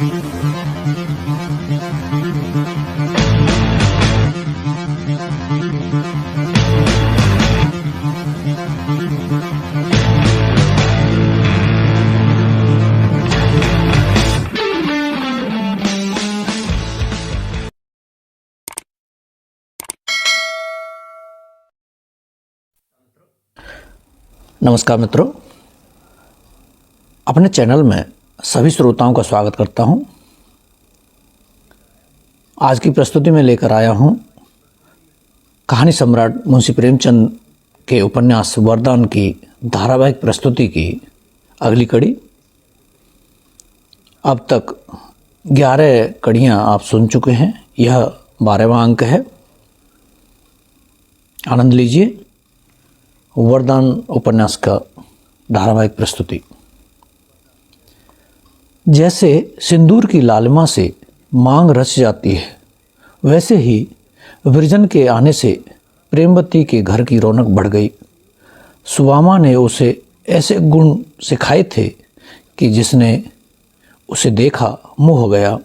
नमस्कार मित्रों, अपने चैनल में सभी श्रोताओं का स्वागत करता हूं। आज की प्रस्तुति में लेकर आया हूं कहानी सम्राट मुंशी प्रेमचंद के उपन्यास वरदान की धारावाहिक प्रस्तुति की अगली कड़ी। अब तक 11 कड़ियां आप सुन चुके हैं, यह 12वां अंक है। आनंद लीजिए वरदान उपन्यास का धारावाहिक प्रस्तुति। जैसे सिंदूर की लालिमा से मांग रच जाती है, वैसे ही विरजन के आने से प्रेमवती के घर की रौनक बढ़ गई। सुवामा ने उसे ऐसे गुण सिखाए थे कि जिसने उसे देखा मोह हो गया।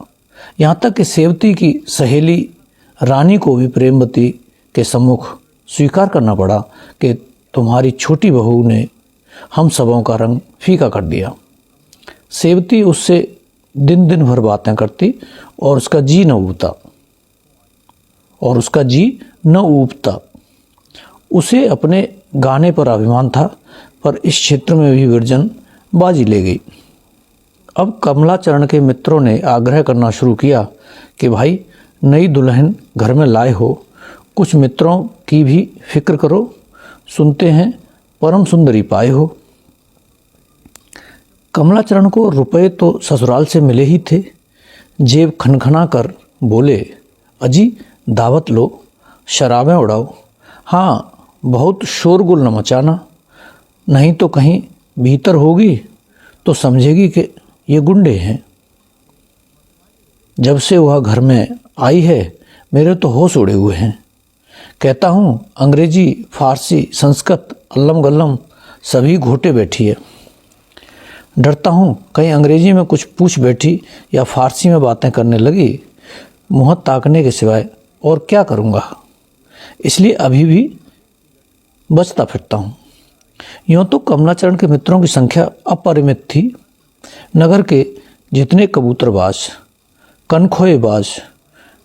यहाँ तक कि सेवती की सहेली रानी को भी प्रेमवती के सम्मुख स्वीकार करना पड़ा कि तुम्हारी छोटी बहू ने हम सबों का रंग फीका कर दिया। सेवती उससे दिन दिन भर बातें करती और उसका जी न ऊबता। उसे अपने गाने पर अभिमान था, पर इस क्षेत्र में भी विरजन बाजी ले गई। अब कमलाचरण के मित्रों ने आग्रह करना शुरू किया कि भाई, नई दुल्हन घर में लाए हो, कुछ मित्रों की भी फिक्र करो। सुनते हैं परम सुंदरी पाए हो। कमलाचरण को रुपए तो ससुराल से मिले ही थे। जेब खनखना कर बोले, अजी दावत लो, शराबें उड़ाओ। हाँ, बहुत शोरगुल न मचाना, नहीं तो कहीं भीतर होगी तो समझेगी कि ये गुंडे हैं। जब से वह घर में आई है मेरे तो होश उड़े हुए हैं। कहता हूँ अंग्रेजी, फारसी, संस्कृत, अल्लम गल्लम सभी घोटे बैठी है। डरता हूँ कहीं अंग्रेजी में कुछ पूछ बैठी या फारसी में बातें करने लगी, मुँह ताकने के सिवाय और क्या करूँगा। इसलिए अभी भी बचता फिरता हूँ। यूँ तो कमलाचरण के मित्रों की संख्या अपरिमित थी। नगर के जितने कबूतरबाज, कनखोएबाज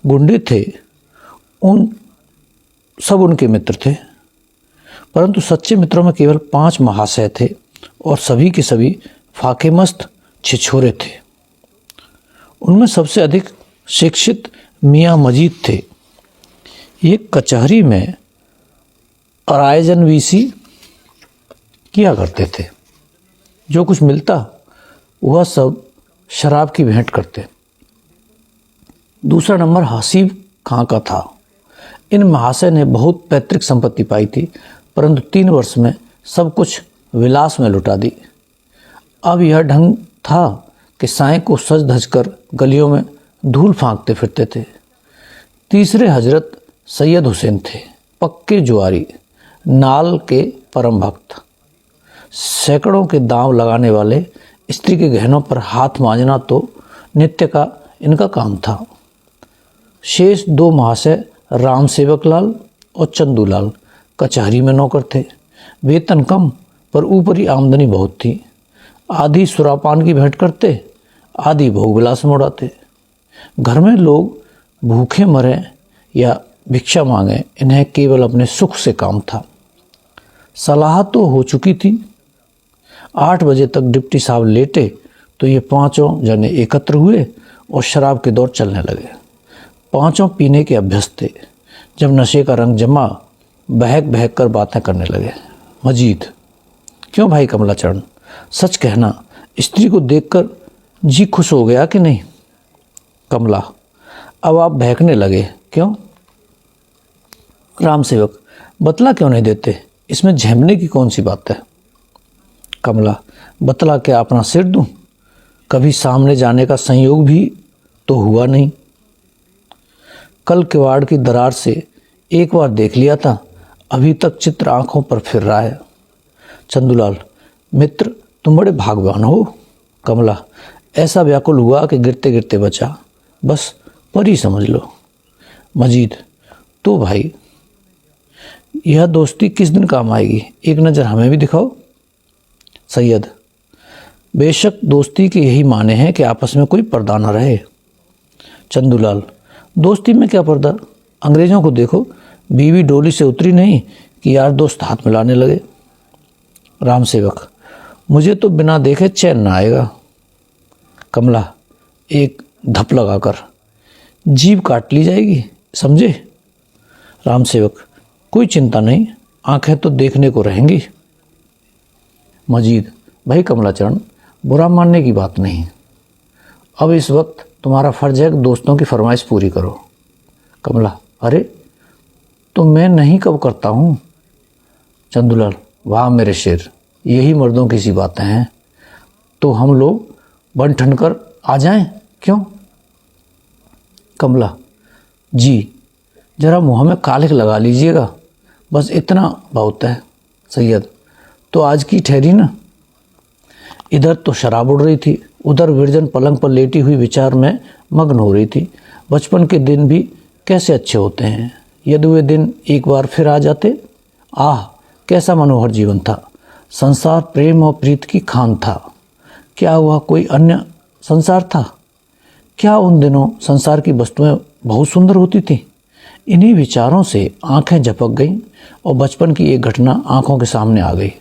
गुंडे थे, उन सब उनके मित्र थे। परंतु सच्चे मित्रों में केवल 5 महाशय थे और सभी के सभी फाकेमस्त छिछोरे थे। उनमें सबसे अधिक शिक्षित मियाँ मजीद थे। ये कचहरी में अरायजनवीसी किया करते थे। जो कुछ मिलता वह सब शराब की भेंट करते। दूसरा नंबर हसीब खां का था। इन महाशय ने बहुत पैतृक संपत्ति पाई थी, परंतु 3 वर्ष में सब कुछ विलास में लुटा दी। अब यह ढंग था कि साय को सज धज कर गलियों में धूल फांकते फिरते थे। तीसरे हजरत सैयद हुसैन थे, पक्के जुआरी, नाल के परम भक्त, सैकड़ों के दांव लगाने वाले। स्त्री के गहनों पर हाथ मांजना तो नित्य का इनका काम था। शेष 2 महाशय राम सेवक लाल और चंदूलाल कचहरी में नौकर थे। वेतन कम पर ऊपरी आमदनी बहुत थी। आधी सुरापान की भेंट करते, आधी भोग विलास में उड़ाते। घर में लोग भूखे मरें या भिक्षा मांगें, इन्हें केवल अपने सुख से काम था। सलाह तो हो चुकी थी। 8 बजे तक डिप्टी साहब लेटे तो ये 5 जने एकत्र हुए और शराब के दौर चलने लगे। 5 पीने के अभ्यस्त थे। जब नशे का रंग जमा, बहक बहक कर बातें करने लगे। मजीद, क्यों भाई कमलाचरण, सच कहना, स्त्री को देखकर जी खुश हो गया कि नहीं? कमला, अब आप बहकने लगे, क्यों? राम सेवक, बतला क्यों नहीं देते? इसमें झेमने की कौन सी बात है? कमला, बतला क्या अपना सिर दूं? कभी सामने जाने का संयोग भी तो हुआ नहीं। कल किवाड़ की दरार से एक बार देख लिया था, अभी तक चित्र आंखों पर फिर रहा है। चंदूलाल, मित्र तुम बड़े भाग्यवान हो। कमला, ऐसा व्याकुल हुआ कि गिरते गिरते बचा, बस परी समझ लो। मजीद, तो भाई यह दोस्ती किस दिन काम आएगी, एक नज़र हमें भी दिखाओ। सैयद, बेशक दोस्ती के यही माने हैं कि आपस में कोई पर्दा न रहे। चंदूलाल, दोस्ती में क्या पर्दा, अंग्रेज़ों को देखो, बीवी डोली से उतरी नहीं कि यार दोस्त हाथ मिलाने लगे। राम सेवक, मुझे तो बिना देखे चैन ना आएगा। कमला एक धप लगाकर, जीभ काट ली जाएगी, समझे। राम सेवक, कोई चिंता नहीं, आंखें तो देखने को रहेंगी। मजीद, भाई कमलाचरण, बुरा मानने की बात नहीं, अब इस वक्त तुम्हारा फ़र्ज है कि दोस्तों की फरमाइश पूरी करो। कमला, अरे तो मैं नहीं कब करता हूँ। चंदूलाल, वाह मेरे शेर, यही मर्दों की सी बातें हैं। तो हम लोग बन ठन कर आ जाएं, क्यों। कमला, जी जरा मुँह में कालिक लगा लीजिएगा, बस इतना बहुत है। सैयद, तो आज की ठहरी ना। इधर तो शराब उड़ रही थी, उधर विरजन पलंग पर लेटी हुई विचार में मग्न हो रही थी। बचपन के दिन भी कैसे अच्छे होते हैं, यदि वे दिन एक बार फिर आ जाते। आह, कैसा मनोहर जीवन था, संसार प्रेम और प्रीत की खान था। क्या वह कोई अन्य संसार था, क्या उन दिनों संसार की वस्तुएं बहुत सुंदर होती थीं। इन्हीं विचारों से आंखें झपक गईं और बचपन की एक घटना आंखों के सामने आ गई।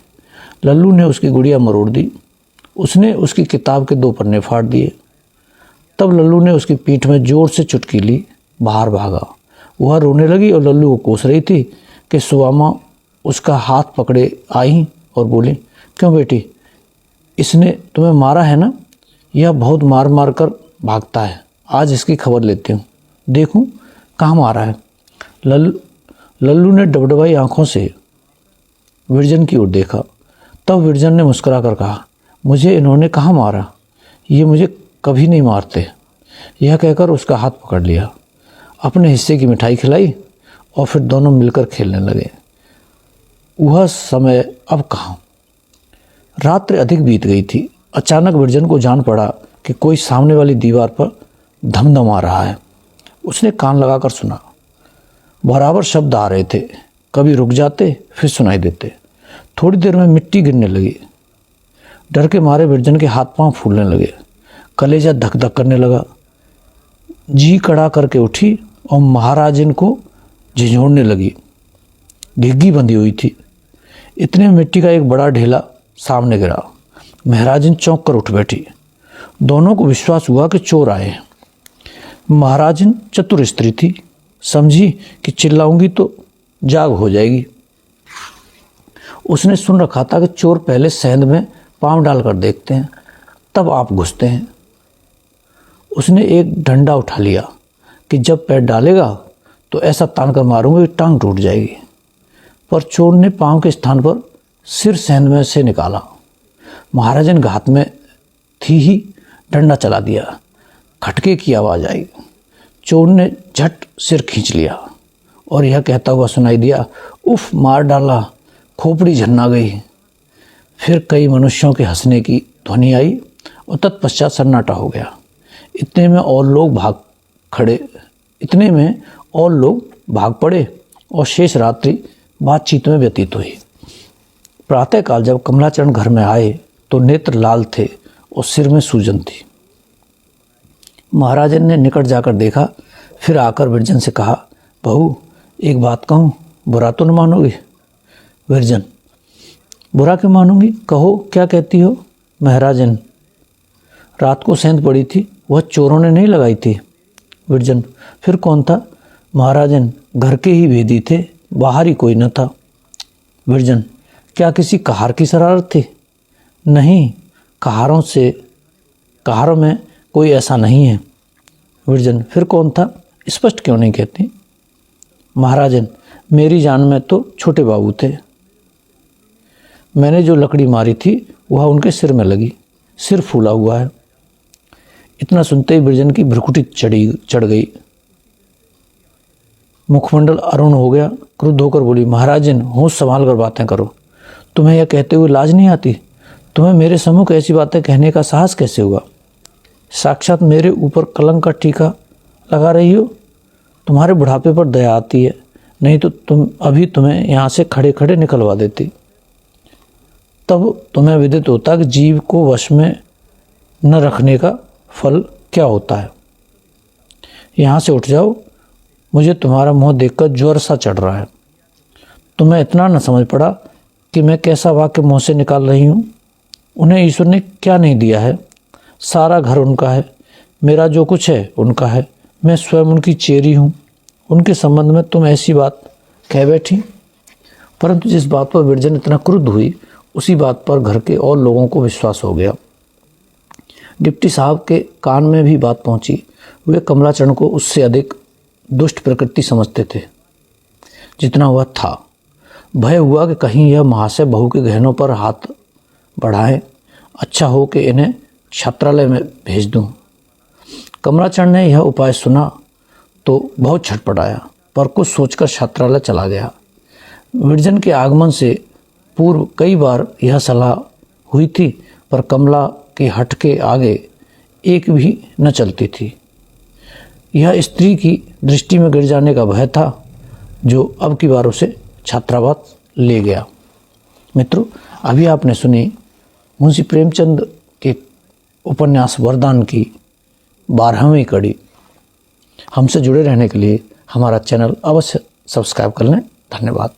लल्लू ने उसकी गुड़िया मरोड़ दी, उसने उसकी किताब के 2 पन्ने फाड़ दिए। तब लल्लू ने उसकी पीठ में जोर से चुटकी ली, बाहर भागा। वह रोने लगी और लल्लू को कोस रही थी कि सुवामा उसका हाथ पकड़े आई और बोली, क्यों बेटी, इसने तुम्हें मारा है ना। यह बहुत मार मार कर भागता है, आज इसकी खबर लेती हूँ, देखूँ कहाँ मारा है। लल्लू ने डबडबाई आंखों से विरजन की ओर देखा। तब विरजन ने मुस्कुरा कर कहा, मुझे इन्होंने कहाँ मारा, ये मुझे कभी नहीं मारते। यह कहकर उसका हाथ पकड़ लिया, अपने हिस्से की मिठाई खिलाई और फिर दोनों मिलकर खेलने लगे। वह समय अब कहाँ, रात्रि अधिक बीत गई थी। अचानक विरजन को जान पड़ा कि कोई सामने वाली दीवार पर धमधमा रहा है। उसने कान लगाकर सुना, बराबर शब्द आ रहे थे, कभी रुक जाते फिर सुनाई देते। थोड़ी देर में मिट्टी गिरने लगी। डर के मारे विरजन के हाथ पांव फूलने लगे, कलेजा धक धक करने लगा। जी कड़ा करके उठी और महाराजन को झिझोड़ने लगी। घिग्गी बंधी हुई थी। इतने में मिट्टी का एक बड़ा ढेला सामने गिरा। महाराजन चौंक कर उठ बैठी। दोनों को विश्वास हुआ कि चोर आए हैं। महाराजन चतुर स्त्री थी, समझी कि चिल्लाऊंगी तो जाग हो जाएगी। उसने सुन रखा था कि चोर पहले सेंध में पांव डालकर देखते हैं, तब आप घुसते हैं। उसने एक डंडा उठा लिया कि जब पैर डालेगा तो ऐसा तान कर मारूंगा कि टांग टूट जाएगी। पर चोर ने पांव के स्थान पर सिर सेंध में से निकाला। महाराजन के हाथ में थी ही डंडा चला दिया। खटके की आवाज़ आई। चोर ने झट सिर खींच लिया और यह कहता हुआ सुनाई दिया, उफ, मार डाला, खोपड़ी झन्ना गई। फिर कई मनुष्यों के हंसने की ध्वनि आई और तत्पश्चात सन्नाटा हो गया। इतने में और लोग भाग पड़े और शेष रात्रि बातचीत में व्यतीत हुई। प्रातःकाल जब कमलाचरण घर में आए तो नेत्र लाल थे और सिर में सूजन थी। महाराजन ने निकट जाकर देखा, फिर आकर विरजन से कहा, बहू एक बात कहूँ, बुरा तो न मानोगी। विरजन, बुरा क्यों मानूंगी, कहो क्या कहती हो। महाराजन, रात को सेंध पड़ी थी, वह चोरों ने नहीं लगाई थी। विरजन, फिर कौन था। महाराजन, घर के ही भेदी थे, बाहर ही कोई न था। विरजन, क्या किसी कहार की शरारत थी। नहीं, कहारों में कोई ऐसा नहीं है। विरजन, फिर कौन था, स्पष्ट क्यों नहीं कहती। महाराजन, मेरी जान में तो छोटे बाबू थे। मैंने जो लकड़ी मारी थी वह उनके सिर में लगी, सिर फूला हुआ है। इतना सुनते ही विरजन की भ्रुकुटी चढ़ गई, मुखमंडल अरुण हो गया। क्रुद्ध होकर बोली, महाराजन होश संभाल कर बातें करो। तुम्हें यह कहते हुए लाज नहीं आती। तुम्हें मेरे सम्मुख ऐसी बातें कहने का साहस कैसे हुआ। साक्षात मेरे ऊपर कलंक का टीका लगा रही हो। तुम्हारे बुढ़ापे पर दया आती है, नहीं तो तुम्हें यहाँ से खड़े खड़े निकलवा देती। तब तुम्हें विदित होता कि जीव को वश में न रखने का फल क्या होता है। यहाँ से उठ जाओ, मुझे तुम्हारा मुंह देखकर ज्वर सा चढ़ रहा है। तुम्हें इतना न समझ पड़ा कि मैं कैसा वाक्य मुंह से निकाल रही हूँ। उन्हें ईश्वर ने क्या नहीं दिया है? सारा घर उनका है, मेरा जो कुछ है उनका है, मैं स्वयं उनकी चेरी हूँ। उनके संबंध में तुम ऐसी बात कह बैठी। परंतु जिस बात पर विरजन इतना क्रुद्ध हुई, उसी बात पर घर के और लोगों को विश्वास हो गया। डिप्टी साहब के कान में भी बात पहुंची। वे कमलाचरण को उससे अधिक दुष्ट प्रकृति समझते थे जितना वह था। भय हुआ कि कहीं यह महाशय बहू के गहनों पर हाथ बढ़ाएं। अच्छा हो कि इन्हें छात्रालय में भेज दूं। कमलाचरण ने यह उपाय सुना तो बहुत छटपटाया, पर कुछ सोचकर छात्रालय चला गया। विरजन के आगमन से पूर्व कई बार यह सलाह हुई थी, पर कमला के हठ के आगे एक भी न चलती थी। यह स्त्री की दृष्टि में गिर जाने का भय था, जो अब की बार उसे छात्रावास ले गया। मित्रों, अभी आपने सुनी मुंशी प्रेमचंद के उपन्यास वरदान की 12वीं कड़ी। हमसे जुड़े रहने के लिए हमारा चैनल अवश्य सब्सक्राइब कर लें। धन्यवाद।